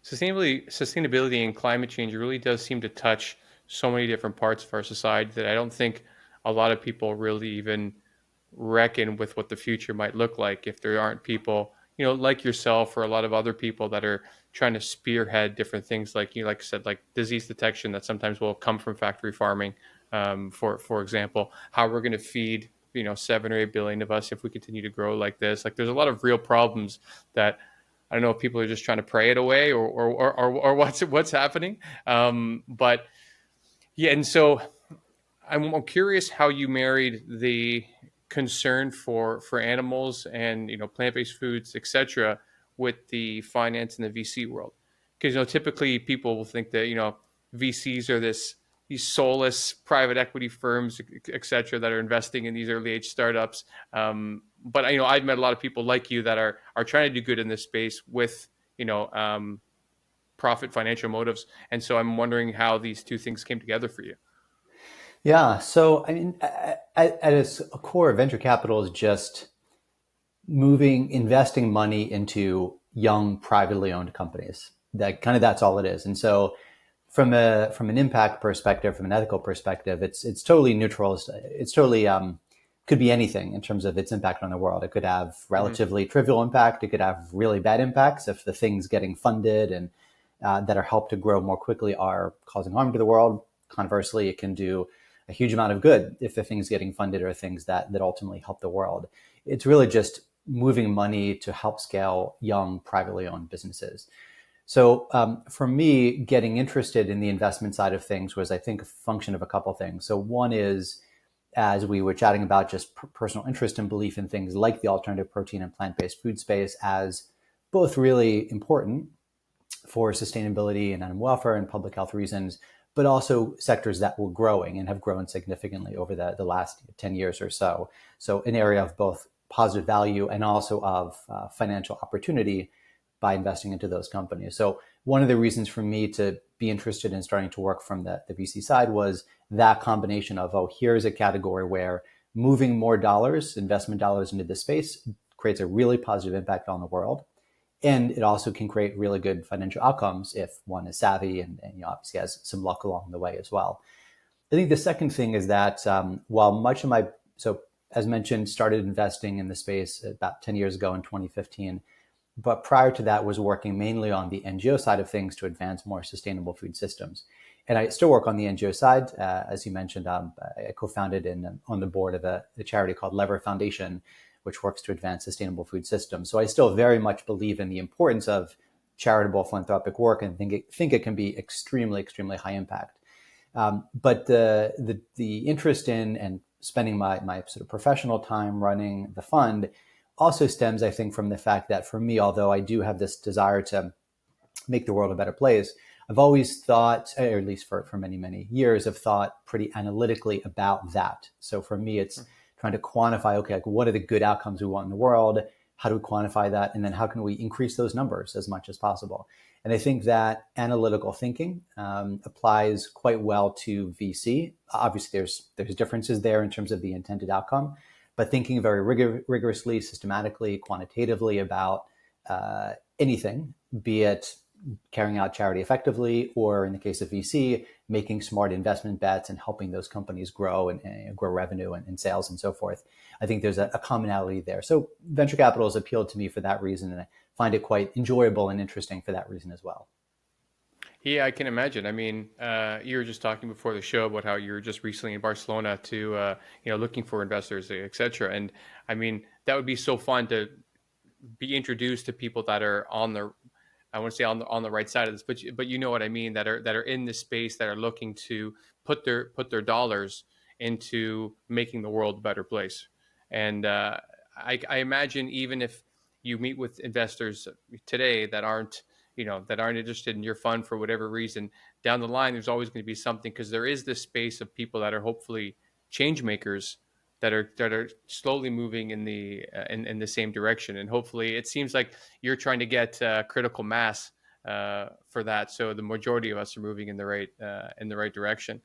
Sustainability and climate change really does seem to touch so many different parts of our society that I don't think a lot of people really even reckon with what the future might look like if there aren't people, like yourself or a lot of other people that are trying to spearhead different things, like like I said, like disease detection that sometimes will come from factory farming. For example, how we're going to feed 7 or 8 billion of us if we continue to grow like this. Like, there's a lot of real problems that I don't know if people are just trying to pray it away, or what's happening. But yeah, and so I'm curious how you married the concern for animals and plant-based foods, etc., with the finance and the VC world. Because typically people will think that VCs are these soulless private equity firms, etc., that are investing in these early age startups. But I've met a lot of people like you that are trying to do good in this space with you know um, profit financial motives, and so I'm wondering how these two things came together for you. Yeah. So, I mean, at its core, venture capital is just investing money into young, privately owned companies. That's all it is. And so, from an impact perspective, from an ethical perspective, it's totally neutral. It's totally could be anything in terms of its impact on the world. It could have Hmm. relatively trivial impact. It could have really bad impacts if the things getting funded and that are helped to grow more quickly are causing harm to the world. Conversely, it can do a huge amount of good if the things getting funded are things that ultimately help the world. It's really just moving money to help scale young, privately owned businesses. So for me, getting interested in the investment side of things was, I think, a function of a couple things. So one is, as we were chatting about, just personal interest and belief in things like the alternative protein and plant-based food space as both really important for sustainability and animal welfare and public health reasons, but also sectors that were growing and have grown significantly over the last 10 years or so. So an area of both positive value and also of financial opportunity by investing into those companies. So one of the reasons for me to be interested in starting to work from the VC side was that combination of, oh, here's a category where moving more dollars, investment dollars into this space creates a really positive impact on the world. And it also can create really good financial outcomes if one is savvy and obviously has some luck along the way as well. I think the second thing is that while much of my, so as mentioned, started investing in the space about 10 years ago in 2015, but prior to that was working mainly on the NGO side of things to advance more sustainable food systems. And I still work on the NGO side. As you mentioned, I co-founded and on the board of a charity called Lever Foundation, which works to advance sustainable food systems. So I still very much believe in the importance of charitable philanthropic work and think it can be extremely, extremely high impact. But the interest in and spending my sort of professional time running the fund also stems, I think, from the fact that for me, although I do have this desire to make the world a better place, I've always thought, or at least for many, many years, have thought pretty analytically about that. So for me, it's trying to quantify, okay, like what are the good outcomes we want in the world? How do we quantify that? And then how can we increase those numbers as much as possible? And I think that analytical thinking applies quite well to VC. Obviously, there's differences there in terms of the intended outcome, but thinking very rigorously, systematically, quantitatively about anything, be it carrying out charity effectively, or in the case of VC, making smart investment bets and helping those companies grow and grow revenue and sales and so forth. I think there's a commonality there. So venture capital has appealed to me for that reason, and I find it quite enjoyable and interesting for that reason as well. Yeah, I can imagine. I mean, you were just talking before the show about how you were just recently in Barcelona to, looking for investors, etc. And I mean, that would be so fun to be introduced to people that are on the, I want to say on the right side of this, but you know what I mean, that are in this space, that are looking to put their dollars into making the world a better place. And I imagine even if you meet with investors today that aren't interested in your fund for whatever reason, down the line there's always going to be something, because there is this space of people that are hopefully change makers, that are slowly moving in the same direction. And hopefully it seems like you're trying to get critical mass for that, so the majority of us are moving in the right direction.